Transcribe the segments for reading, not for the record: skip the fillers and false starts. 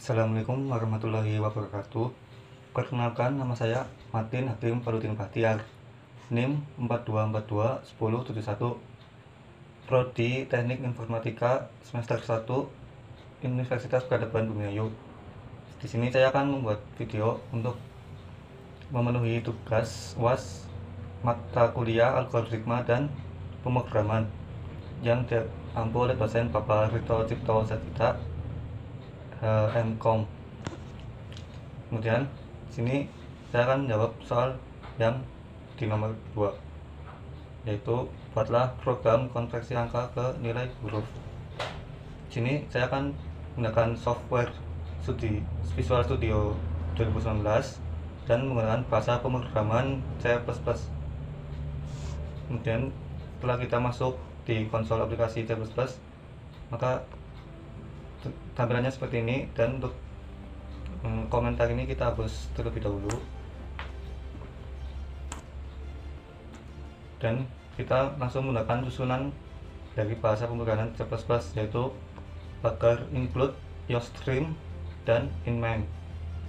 Assalamualaikum warahmatullahi wabarakatuh. Perkenalkan, nama saya Martin Hakim Farudin Bahtiar, NIM 42421071, Prodi Teknik Informatika semester 1 Universitas Peradaban Bumiayu. Di sini saya akan membuat video untuk memenuhi tugas UAS mata kuliah algoritma dan pemrograman yang diampu oleh dosen Bapak Rito Cipto Satita, MKOM. Kemudian sini saya akan menjawab soal yang di nomor 2, yaitu buatlah program konversi angka ke nilai huruf. Sini saya akan menggunakan software Visual Studio 2019 dan menggunakan bahasa pemrograman C++. Kemudian setelah kita masuk di konsol aplikasi C++, maka tampilannya seperti ini, dan untuk komentar ini kita hapus terlebih dahulu, dan kita langsung menggunakan susunan dari bahasa pemrograman C++, yaitu pagar include, youstream, dan inmain.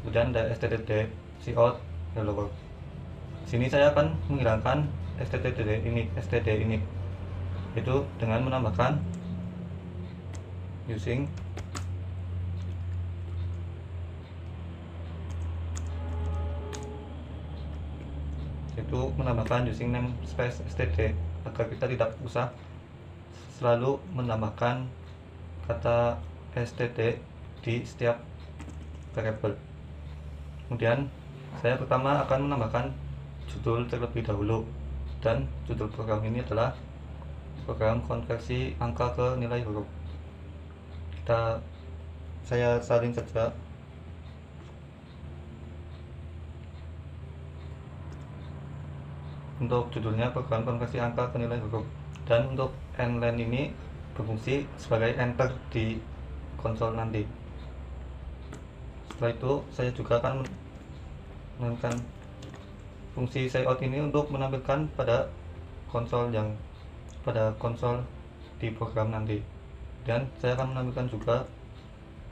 Kemudian ada std, cout, hello world. Sini saya akan menghilangkan std ini, yaitu dengan menambahkan using using namespace std, agar kita tidak usah selalu menambahkan kata std di setiap variabel. Kemudian saya pertama akan menambahkan judul terlebih dahulu, dan judul program ini adalah program konversi angka ke nilai huruf. Saya salin saja. Untuk judulnya program konversi angka ke nilai huruf, dan untuk nlen ini berfungsi sebagai enter di konsol nanti. Setelah itu saya juga akan menekan fungsi sayout ini untuk menampilkan pada konsol di program nanti, dan saya akan menampilkan juga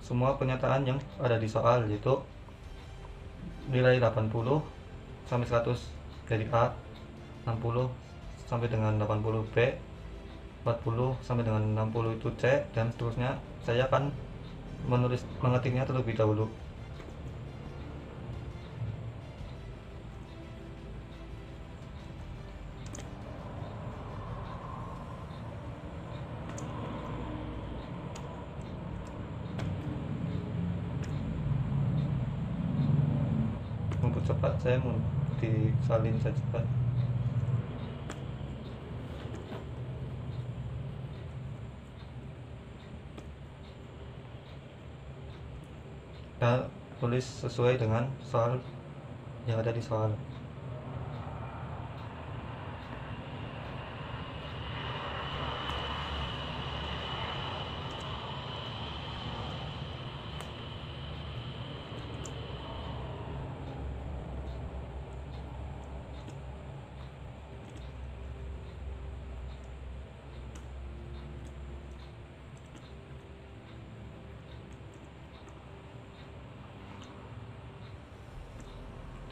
semua pernyataan yang ada di soal, yaitu nilai 80 sampai 100 dari A, 60 sampai dengan 80 B, 40 sampai dengan 60 itu C, dan seterusnya. Saya akan mengetiknya terlebih dahulu. Untuk cepat saya mau disalin saja. Kita tulis sesuai dengan soal yang ada di soal.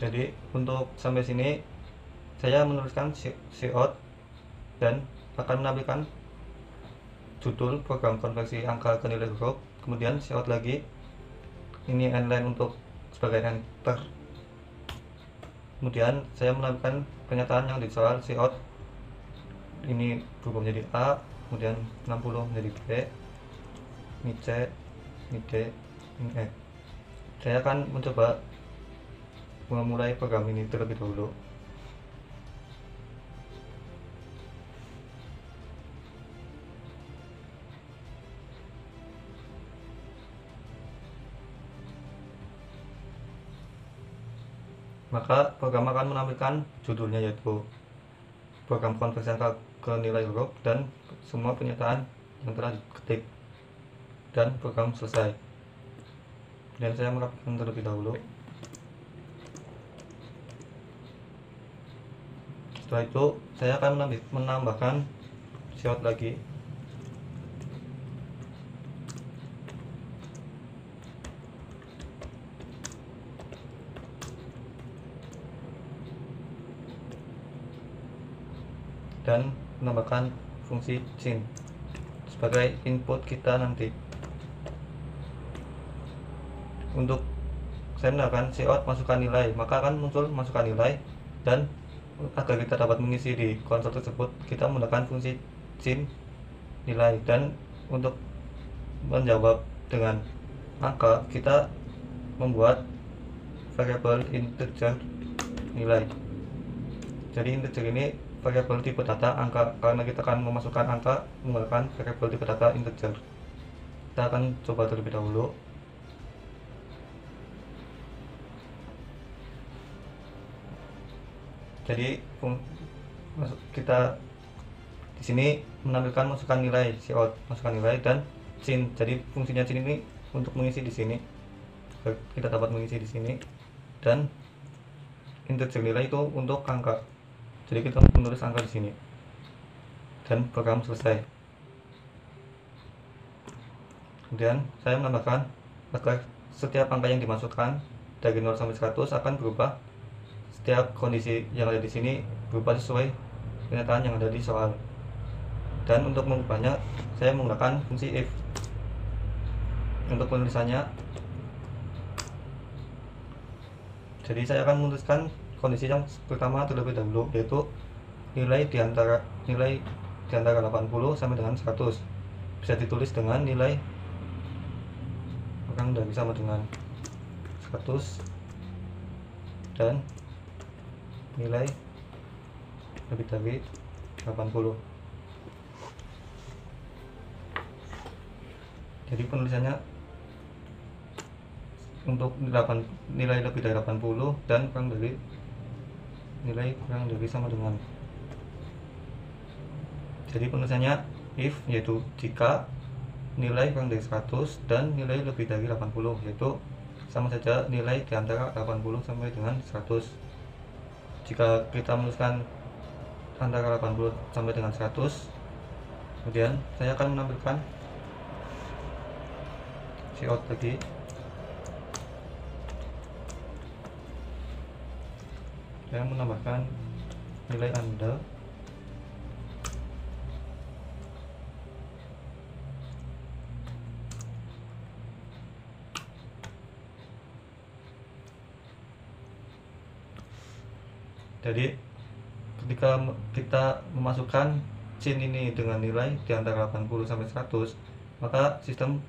Jadi untuk sampai sini saya menuliskan cout dan akan menampilkan judul program konversi angka ke nilai huruf. Kemudian cout lagi, ini nlen untuk sebagai enter. Kemudian saya menampilkan pernyataan yang di soal cout ini berubah menjadi A, kemudian 60 menjadi B, ini C, ini D, ini E. Saya akan mencoba memulai program ini terlebih dahulu. Maka program akan menampilkan judulnya, yaitu program konversi angka ke nilai huruf, dan semua pernyataan yang telah diketik, dan program selesai. Dan saya merapikan terlebih dahulu. Setelah itu saya akan menambahkan cout lagi, dan menambahkan fungsi sin sebagai input kita nanti. Untuk saya menambahkan cout masukkan nilai, maka akan muncul masukkan nilai, dan agar kita dapat mengisi di konsol tersebut kita menggunakan fungsi sin nilai. Dan untuk menjawab dengan angka kita membuat variabel integer nilai. Jadi integer ini variabel tipe data angka, karena kita akan memasukkan angka menggunakan variabel tipe data integer. Kita akan coba terlebih dahulu. Jadi kita di sini menampilkan masukkan nilai cout, masukkan nilai, dan sin. Jadi fungsinya sin ini untuk mengisi di sini, kita dapat mengisi di sini, dan integer nilai itu untuk angka. Jadi kita menulis angka di sini, dan program selesai. Kemudian saya menambahkan agar setiap angka yang dimasukkan dari 0 sampai 100 akan berubah. Setiap kondisi yang ada di sini berubah sesuai kenyataan yang ada di soal. Dan untuk mengubahnya saya menggunakan fungsi if. Untuk penulisannya, jadi saya akan menuliskan kondisi yang pertama terlebih dahulu, yaitu nilai di antara 80 sampai dengan 100 bisa ditulis dengan nilai kurang dari sama dengan 100 dan nilai lebih dari 80. Jadi penulisannya untuk nilai lebih dari 80 dan kurang dari nilai kurang dari sama dengan. Jadi penulisannya if, yaitu jika nilai kurang dari 100 dan nilai lebih dari 80, yaitu sama saja nilai di antara 80 sampai dengan 100. Jika kita menuliskan antara 80 sampai dengan 100, kemudian saya akan menampilkan cout lagi. Saya menambahkan nilai Anda, jadi ketika kita memasukkan sin ini dengan nilai di antara 80 sampai 100, maka sistem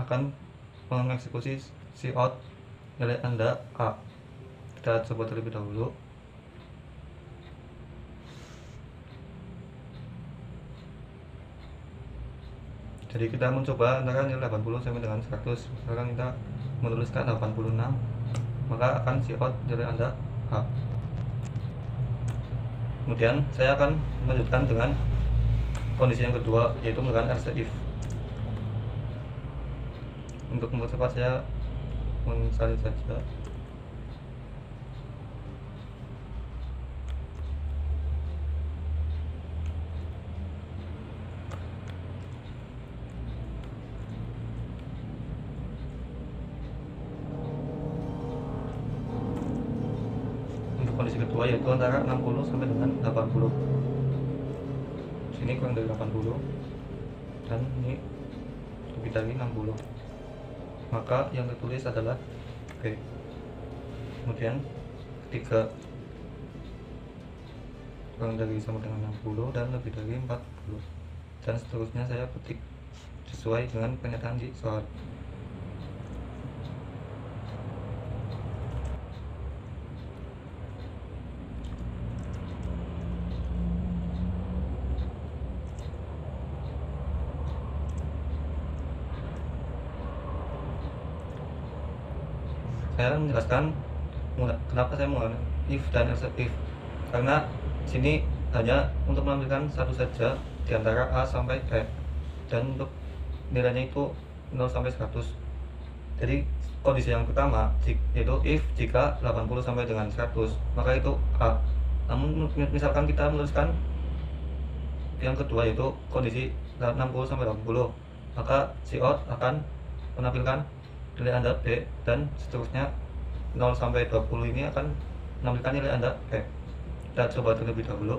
akan mengeksekusi cout nilai Anda A. Kita coba terlebih dahulu. Jadi kita mencoba antara nilai 80 sampai dengan 100. Sekarang kita menuliskan 86, maka akan cout nilai Anda A. Kemudian saya akan melanjutkan dengan kondisi yang kedua, yaitu menggunakan else if. Untuk mempercepat saya mensalin saja. Kondisi kedua yaitu antara 60 sampai dengan 80. Sini kurang dari 80 dan ini lebih dari 60, maka yang tertulis adalah B. Kemudian ketiga kurang dari sama dengan 60 dan lebih dari 40, dan seterusnya saya ketik sesuai dengan pernyataan di soal. Saya menjelaskan kenapa saya menggunakan if dan else if, karena sini hanya untuk menampilkan satu saja di antara A sampai E, dan untuk nilainya itu 0 sampai 100. Jadi kondisi yang pertama yaitu if jika 80 sampai dengan 100, maka itu A. Namun misalkan kita menuliskan yang kedua yaitu kondisi 60 sampai 80, maka cout akan menampilkan nilai Anda B, dan seterusnya 0 sampai 20 ini akan menampilkan nilai Anda E. Kita coba terlebih dahulu.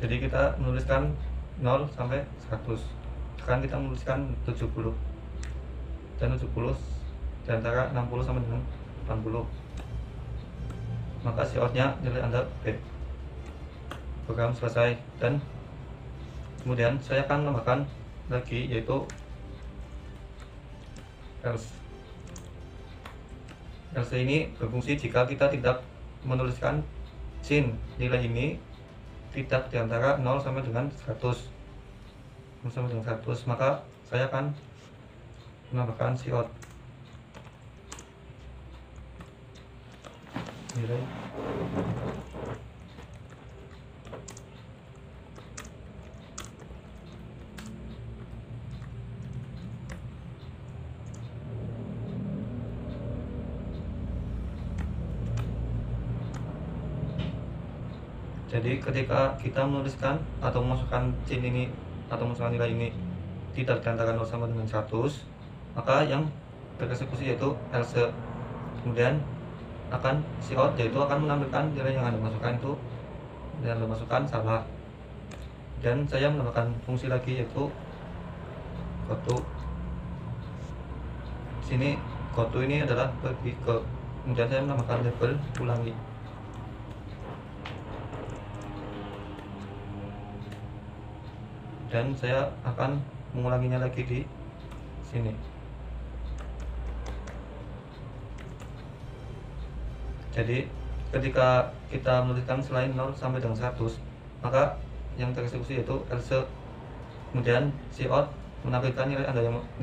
Jadi kita menuliskan 0 sampai 100. Sekarang kita menuliskan 70. Dan 70 di antara 60 sampai dengan 80. Maka outnya nilai Anda B. Program selesai. Dan kemudian saya akan menambahkan lagi, yaitu else. Else ini berfungsi jika kita tidak menuliskan cin nilai ini tidak di antara 0 sampai dengan 100. 0 sampai dengan 100, maka saya akan menambahkan out nilai Jadi ketika kita menuliskan atau memasukkan cin ini atau memasukkan nilai ini tidak di antara 0 sampai dengan 100, maka yang bereksekusi yaitu else. Kemudian akan out, yaitu akan menampilkan nilai yang Anda masukkan itu yang Anda masukkan salah. Dan saya menambahkan fungsi lagi, yaitu goto. Sini goto ini adalah pergi ke, kemudian saya menambahkan label ulangi. Dan saya akan mengulanginya lagi di sini. Jadi ketika kita menuliskan selain 0 sampai dengan 100, maka yang tereksekusi yaitu else. Kemudian out menampilkan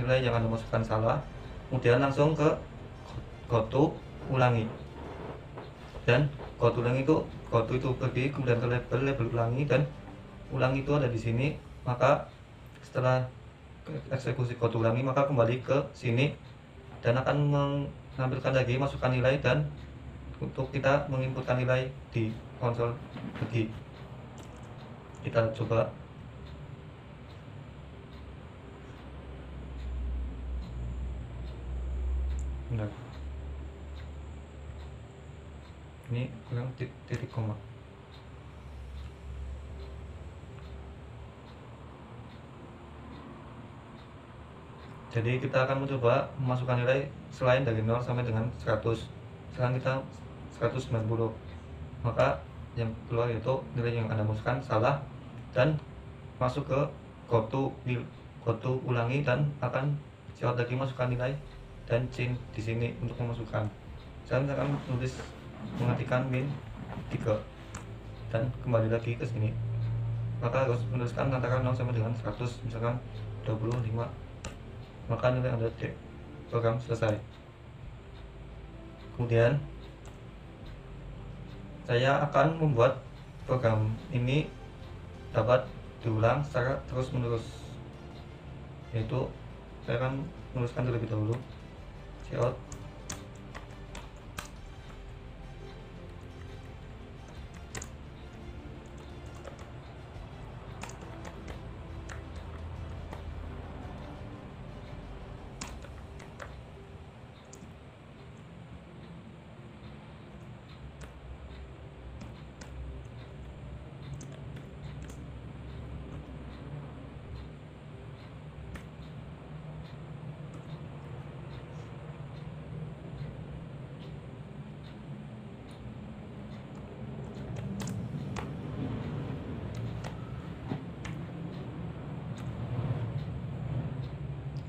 nilai yang Anda masukkan salah, kemudian langsung ke goto ulangi. Dan goto ulangi itu pergi kemudian ke label ulangi, dan ulangi itu ada di sini. Maka setelah eksekusi goto ulangi, maka kembali ke sini dan akan menampilkan lagi masukkan nilai, dan untuk kita menginputkan nilai di konsol lagi. Kita coba. Benar. Ini kurang titik koma. Jadi kita akan mencoba memasukkan nilai selain dari 0 sampai dengan 100. Sekarang kita 190. Maka yang keluar yaitu nilai yang Anda masukkan salah, dan masuk ke goto ulangi, dan akan out lagi masukkan nilai dan cin di sini untuk memasukkan. Saya akan mengetikkan min 3 dan kembali lagi ke sini. Maka harus menuliskan antara 0 sampai dengan 100, misalkan 25. Maka nilai Anda D. Program selesai. Kemudian saya akan membuat program ini dapat diulang secara terus menerus, yaitu saya akan menuliskan terlebih dahulu out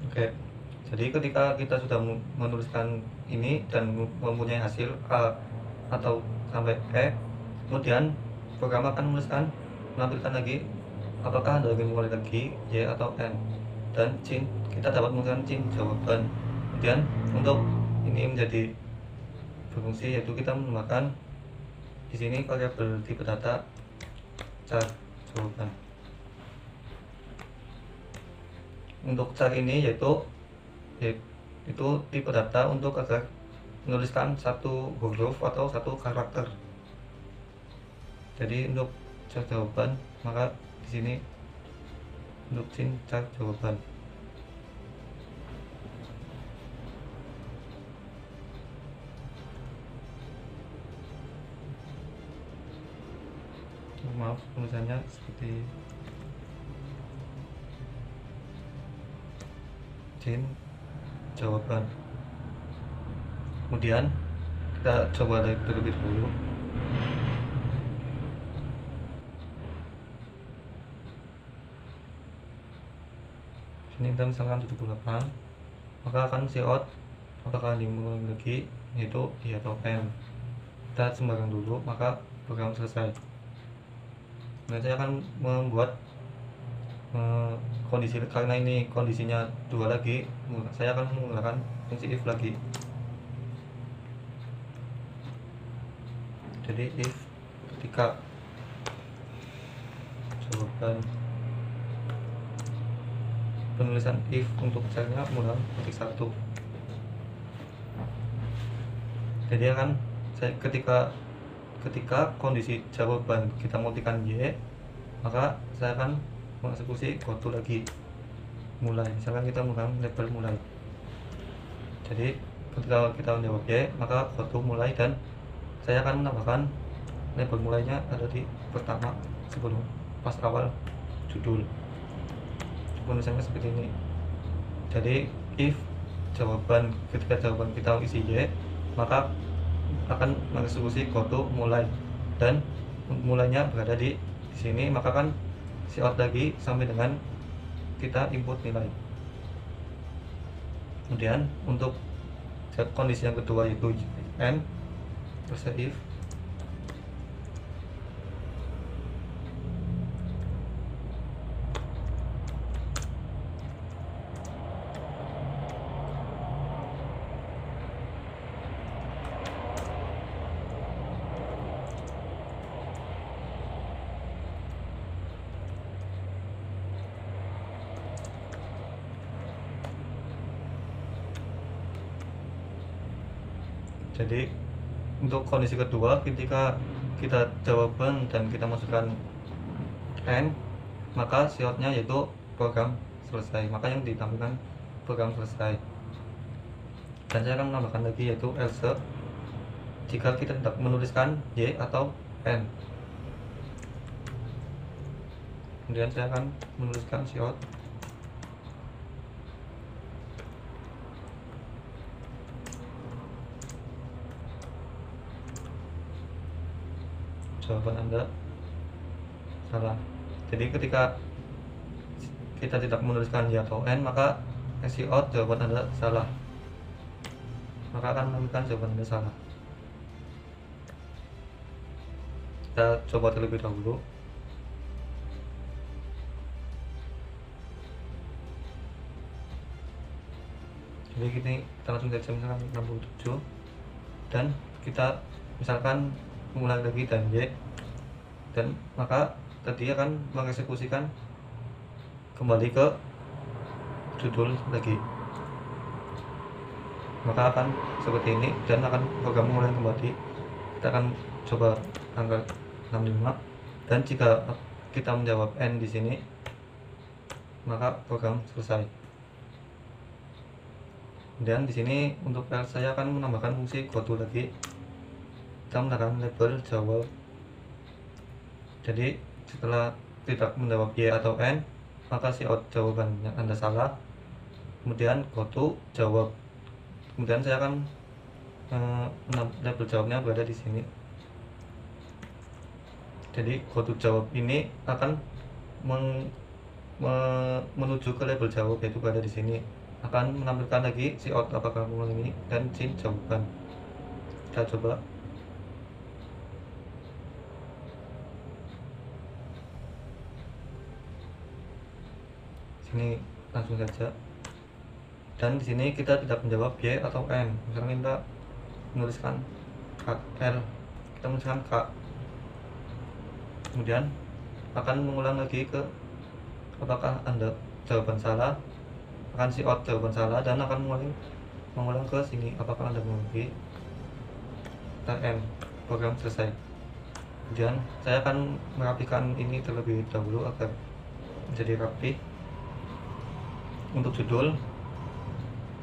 Oke, jadi ketika kita sudah menuliskan ini dan mempunyai hasil A atau sampai E, kemudian program akan menampilkan lagi apakah Anda ingin mulai lagi Y atau N, dan cin kita dapat menggunakan cin jawaban. Kemudian untuk ini menjadi berfungsi, yaitu kita menambahkan di sini variabel tipe data car jawaban. Untuk car ini yaitu tipe data untuk agar menuliskan satu huruf atau satu karakter. Jadi untuk car jawaban, maka di sini untuk cin car jawaban. maaf tulisannya seperti Jin jawaban. Kemudian kita coba terlebih dahulu. Ini kita misalkan 78, maka akan si out apakah diulang lagi, yaitu I atau N. Kita sembarang dulu, maka program selesai. Nah, saya akan membuat kondisi, karena ini kondisinya 2 lagi, saya akan menggunakan fungsi if lagi. Jadi if ketika jawaban, penulisan if untuk caranya mulai ketik 1. Jadi akan saya ketika kondisi jawaban kita matikan Y, maka saya akan mengeksekusi goto lagi mulai. Misalkan kita menggunakan label mulai. Jadi ketika kita menjawab Y, maka goto mulai, dan saya akan menambahkan label mulainya ada di pertama sebelum pas awal judul. Penulisannya seperti ini. Jadi if jawaban, ketika jawaban kita isi Y, maka akan mengeksekusi goto mulai, dan mulainya berada di sini, maka kan si out lagi sampai dengan kita input nilai. Kemudian untuk kondisi yang kedua yaitu N, terus if jadi untuk kondisi kedua, ketika kita jawaban dan kita masukkan N, maka si outnya yaitu program selesai, maka yang ditampilkan program selesai. Dan saya akan menambahkan lagi yaitu else jika kita tidak menuliskan Y atau N. Kemudian saya akan menuliskan si out jawaban Anda salah. Jadi ketika kita tidak menuliskan Y atau N, maka si out jawaban Anda salah, maka akan menemukan jawaban Anda salah. Kita coba terlebih dahulu. Jadi kita langsung saja misalkan 67, dan kita misalkan mengulang lagi dan Y, dan maka tadi akan mengeksekusikan kembali ke judul lagi, maka akan seperti ini, dan akan program mengulang kembali. Kita akan coba tanggal 65, dan jika kita menjawab N di sini, maka program selesai. Dan di sini untuk else saya akan menambahkan fungsi goto lagi. Kita menggunakan label jawab. Jadi setelah tidak menjawab Y atau N, maka si out jawaban yang Anda salah, kemudian goto jawab. Kemudian saya akan label jawabnya berada di sini. Jadi goto jawab ini akan menuju ke label jawab, yaitu berada di sini, akan menampilkan lagi si out apakah mengulangi dan Jin jawaban. Kita coba. Sini langsung saja, dan di sini kita tidak menjawab Y atau N. Misalnya kita menuliskan L, kita menuliskan K, kemudian akan mengulang lagi ke apakah Anda jawaban salah, akan si out jawaban salah, dan akan mengulang ke sini apakah Anda mengerti, kita M, program selesai. Kemudian saya akan merapikan ini terlebih dahulu agar menjadi rapi. Untuk judul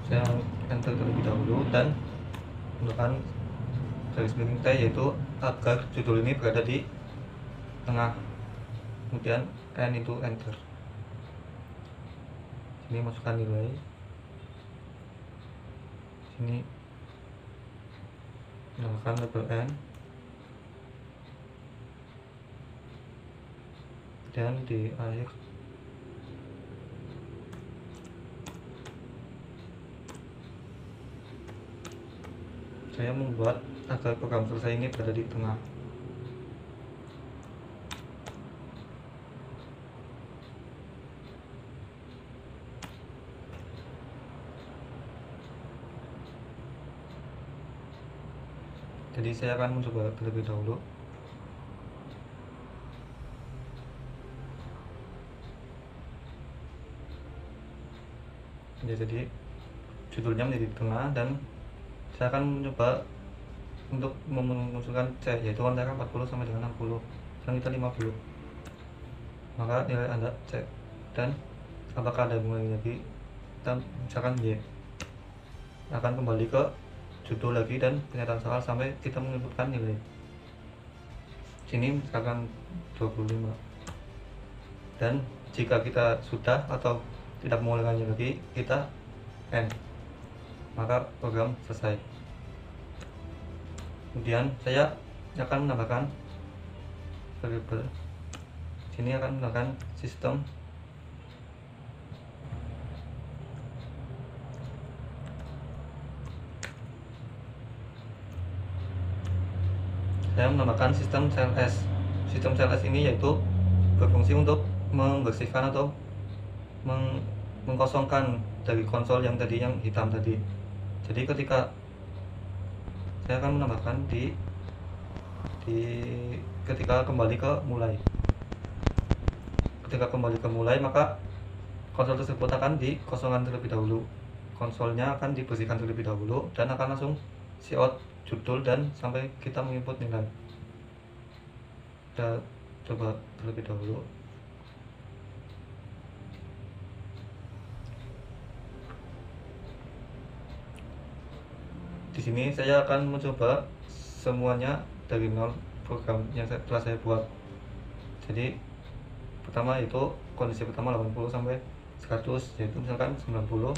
saya enter terlebih dahulu, dan menggunakan garis miring T, yaitu agar judul ini berada di tengah, kemudian N itu enter. Sini masukkan nilai, sini menambahkan label N, dan di akhir saya membuat agar program selesai ini berada di tengah. Jadi saya akan mencoba terlebih dahulu. Ya, jadi judulnya menjadi di tengah, dan saya akan mencoba untuk memunculkan C, yaitu antara 40 sampai dengan 60. Sekarang kita 50, maka nilai Anda C. Dan apakah ada bunga lagi, kita misalkan Y, akan kembali ke judul lagi dan pernyataan soal sampai kita menyebutkan nilai. Sini misalkan 25. Dan jika kita sudah atau tidak mengulanginya lagi, kita N, maka program selesai. Kemudian saya akan menambahkan variabel. Sini akan menambahkan sistem sistem CLS. Sistem CLS ini yaitu berfungsi untuk membersihkan atau mengkosongkan dari konsol yang tadi, yang hitam tadi. Jadi ketika saya akan menambahkan ketika kembali ke mulai. Ketika kembali ke mulai, maka konsol tersebut akan dikosongkan terlebih dahulu. Konsolnya akan dibersihkan terlebih dahulu dan akan langsung cout judul dan sampai kita menginput nilai. Kita coba terlebih dahulu. Di sini saya akan mencoba semuanya dari nol program yang telah saya buat. Jadi pertama itu kondisi pertama 80 sampai 100, yaitu misalkan 90,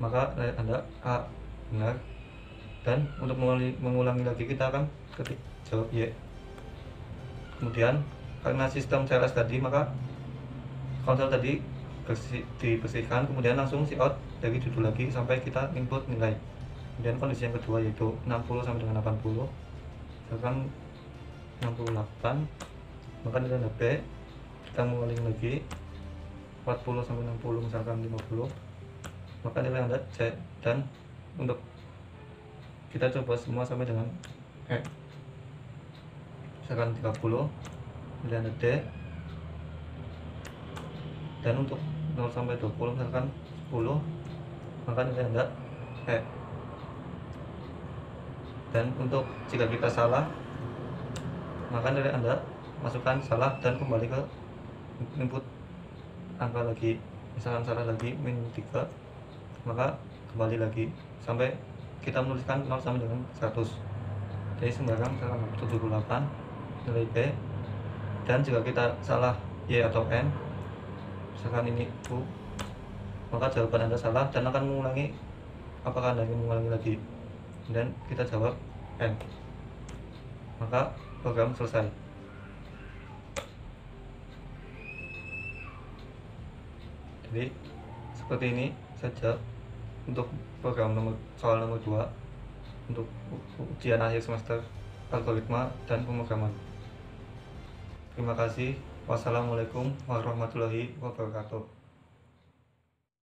maka Anda A benar. Dan untuk mengulangi lagi kita akan ketik jawab Y. Kemudian karena sistem CLS tadi, maka konsol tadi dibersihkan, kemudian langsung cout dari judul lagi sampai kita input nilai. Kemudian kondisi yang kedua yaitu 60 sampai dengan 80, misalkan 68, maka nilai B kita mengulangi lagi 40 sampai 60, misalkan 50, maka nilai Anda C. Dan untuk kita coba semua sampai dengan E, misalkan 30, nilai Anda D. Dan untuk 0 sampai 20, misalkan 10, maka nilai Anda E. Dan untuk jika kita salah, maka nilai Anda masukkan salah dan kembali ke input angka lagi. Misalkan salah lagi -3, maka kembali lagi sampai kita menuliskan 0 sampai dengan 100. Jadi sembarang misalkan 78 nilai B. Dan jika kita salah Y atau N, misalkan ini U, maka jawaban Anda salah dan akan mengulangi. Apakah Anda ingin mengulangi lagi? Dan kita jawab N, maka program selesai. Jadi seperti ini saja untuk program soal nomor 2 untuk ujian akhir semester algoritma dan pemrograman. Terima kasih. Wassalamualaikum warahmatullahi wabarakatuh.